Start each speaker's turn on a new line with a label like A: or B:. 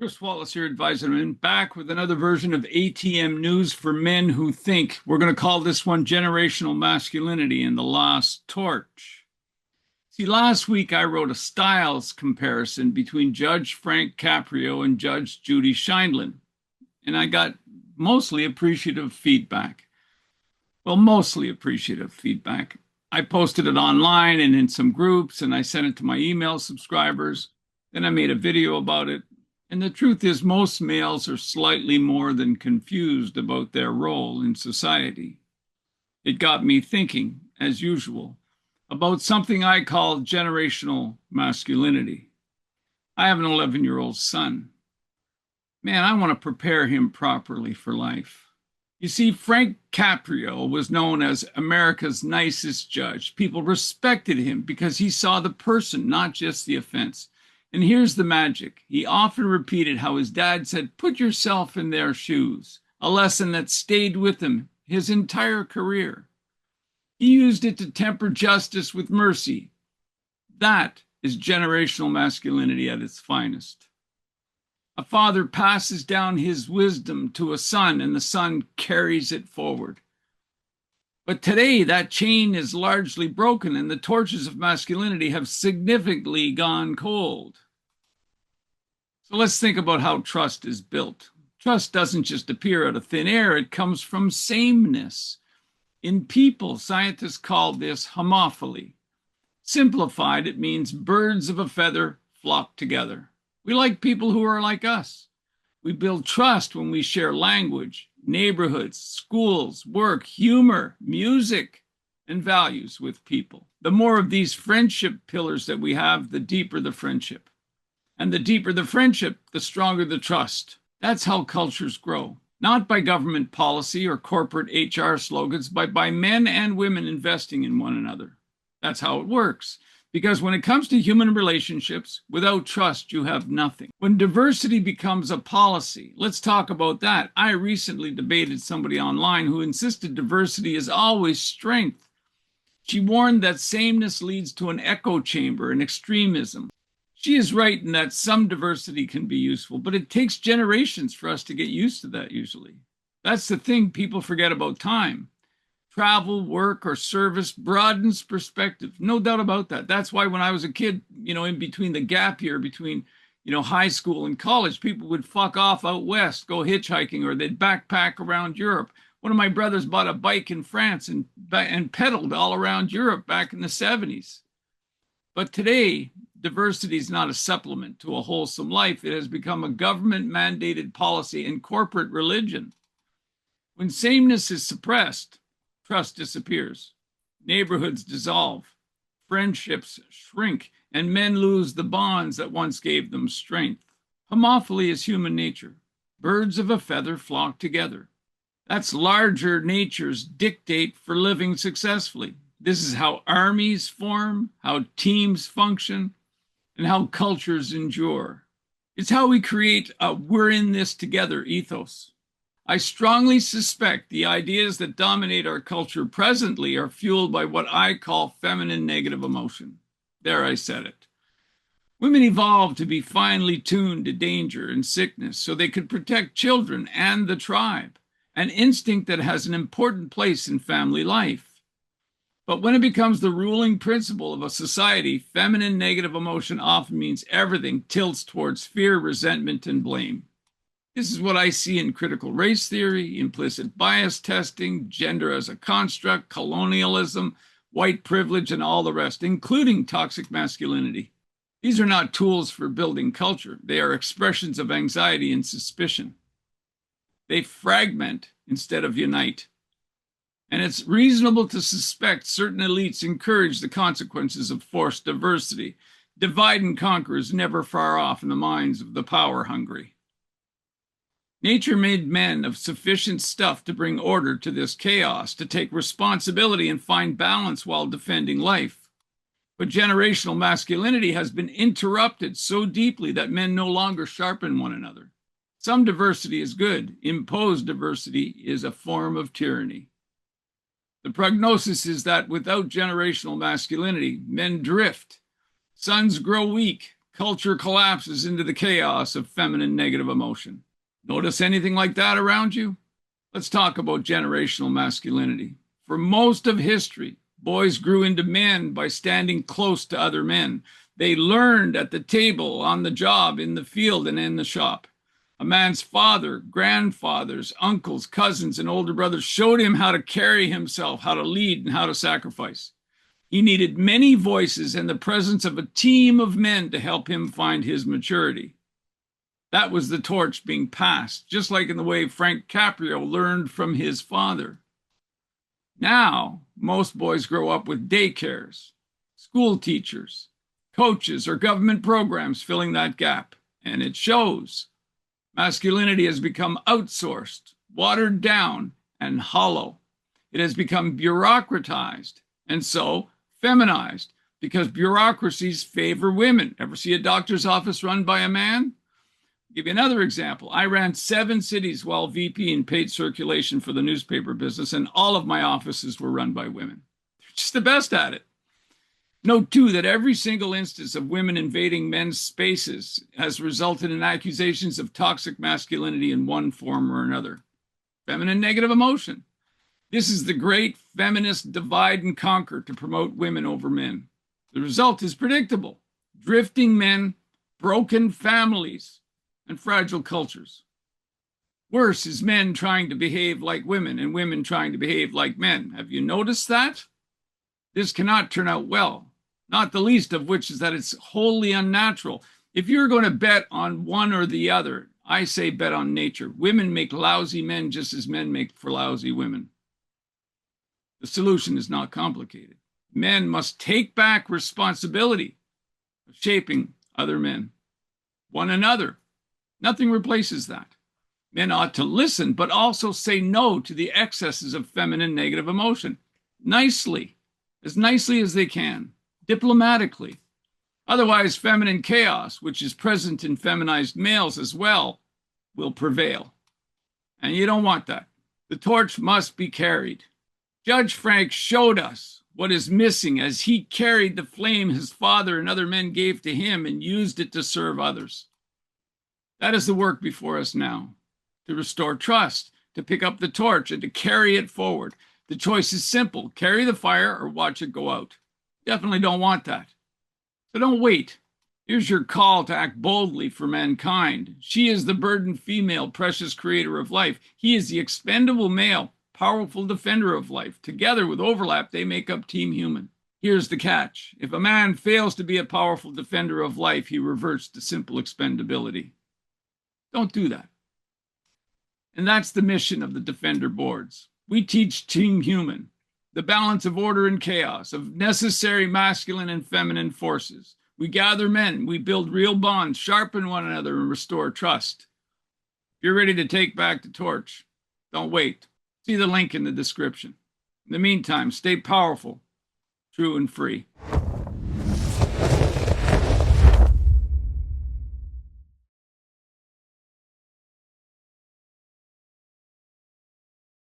A: Chris Wallace here, advisor, and back with another version of ATM News for Men Who Think. We're going to call this one Generational Masculinity and the Lost Torch. See, last week I wrote a styles comparison between Judge Frank Caprio and Judge Judy Sheindlin, and I got mostly appreciative feedback. Well, mostly appreciative feedback. I posted it online and in some groups, and I sent it to my email subscribers. Then I made a video about it. And the truth is, most males are slightly more than confused about their role in society. It got me thinking, as usual, about something I call generational masculinity. I have an 11-year-old son. Man, I want to prepare him properly for life. You see, Frank Caprio was known as America's nicest judge. People respected him because he saw the person, not just the offense. And here's the magic. He often repeated how his dad said, "Put yourself in their shoes," a lesson that stayed with him his entire career. He used it to temper justice with mercy. That is generational masculinity at its finest. A father passes down his wisdom to a son, and the son carries it forward. But today, that chain is largely broken, and the torches of masculinity have significantly gone cold. So let's think about how trust is built. Trust doesn't just appear out of thin air, it comes from sameness. In people, scientists call this homophily. Simplified, it means birds of a feather flock together. We like people who are like us. We build trust when we share language, neighborhoods, schools, work, humor, music, and values with people. The more of these friendship pillars that we have, the deeper the friendship. And the deeper the friendship, the stronger the trust. That's how cultures grow. Not by government policy or corporate HR slogans, but by men and women investing in one another. That's how it works. Because when it comes to human relationships, without trust, you have nothing. When diversity becomes a policy, let's talk about that. I recently debated somebody online who insisted diversity is always strength. She warned that sameness leads to an echo chamber and extremism. She is right in that some diversity can be useful, but it takes generations for us to get used to that usually. That's the thing people forget about time. Travel, work, or service broadens perspective. No doubt about that. That's why when I was a kid, in between the gap year, between, high school and college, people would fuck off out west, go hitchhiking, or they'd backpack around Europe. One of my brothers bought a bike in France and pedaled all around Europe back in the 70s. But today, diversity is not a supplement to a wholesome life. It has become a government-mandated policy and corporate religion. When sameness is suppressed, trust disappears, neighborhoods dissolve, friendships shrink, and men lose the bonds that once gave them strength. Homophily is human nature. Birds of a feather flock together. That's larger nature's dictate for living successfully. This is how armies form, how teams function, and how cultures endure. It's how we create a "we're in this together" ethos. I strongly suspect the ideas that dominate our culture presently are fueled by what I call feminine negative emotion. There, I said it. Women evolved to be finely tuned to danger and sickness so they could protect children and the tribe, an instinct that has an important place in family life. But when it becomes the ruling principle of a society, feminine negative emotion often means everything tilts towards fear, resentment, and blame. This is what I see in critical race theory, implicit bias testing, gender as a construct, colonialism, white privilege, and all the rest, including toxic masculinity. These are not tools for building culture. They are expressions of anxiety and suspicion. They fragment instead of unite. And it's reasonable to suspect certain elites encourage the consequences of forced diversity. Divide and conquer is never far off in the minds of the power-hungry. Nature made men of sufficient stuff to bring order to this chaos, to take responsibility and find balance while defending life. But generational masculinity has been interrupted so deeply that men no longer sharpen one another. Some diversity is good. Imposed diversity is a form of tyranny. The prognosis is that without generational masculinity, men drift, sons grow weak, culture collapses into the chaos of feminine negative emotion. Notice anything like that around you? Let's talk about generational masculinity. For most of history, boys grew into men by standing close to other men. They learned at the table, on the job, in the field, and in the shop. A man's father, grandfathers, uncles, cousins, and older brothers showed him how to carry himself, how to lead, and how to sacrifice. He needed many voices and the presence of a team of men to help him find his maturity. That was the torch being passed, just like in the way Frank Caprio learned from his father. Now, most boys grow up with daycares, school teachers, coaches, or government programs filling that gap, and it shows. Masculinity has become outsourced, watered down, and hollow. It has become bureaucratized, and so feminized, because bureaucracies favor women. Ever see a doctor's office run by a man? I'll give you another example. I ran 7 cities while VP in paid circulation for the newspaper business, and all of my offices were run by women. They're just the best at it. Note, too, that every single instance of women invading men's spaces has resulted in accusations of toxic masculinity in one form or another. Feminine negative emotion. This is the great feminist divide and conquer to promote women over men. The result is predictable. Drifting men, broken families, and fragile cultures. Worse is men trying to behave like women and women trying to behave like men. Have you noticed that? This cannot turn out well. Not the least of which is that it's wholly unnatural. If you're going to bet on one or the other, I say bet on nature. Women make lousy men just as men make for lousy women. The solution is not complicated. Men must take back responsibility of shaping other men, one another. Nothing replaces that. Men ought to listen, but also say no to the excesses of feminine negative emotion. Nicely as they can. Diplomatically. Otherwise, feminine chaos, which is present in feminized males as well, will prevail. And you don't want that. The torch must be carried. Judge Frank showed us what is missing as he carried the flame his father and other men gave to him and used it to serve others. That is the work before us now, to restore trust, to pick up the torch and to carry it forward. The choice is simple: carry the fire or watch it go out. Definitely don't want that. So don't wait. Here's your call to act boldly for mankind. She is the burdened female, precious creator of life. He is the expendable male, powerful defender of life. Together with overlap, they make up Team Human. Here's the catch. If a man fails to be a powerful defender of life, he reverts to simple expendability. Don't do that. And that's the mission of the Defender Boards. We teach Team Human, the balance of order and chaos, of necessary masculine and feminine forces. We gather men, we build real bonds, sharpen one another, and restore trust. If you're ready to take back the torch, don't wait. See the link in the description. In the meantime, stay powerful, true, and free.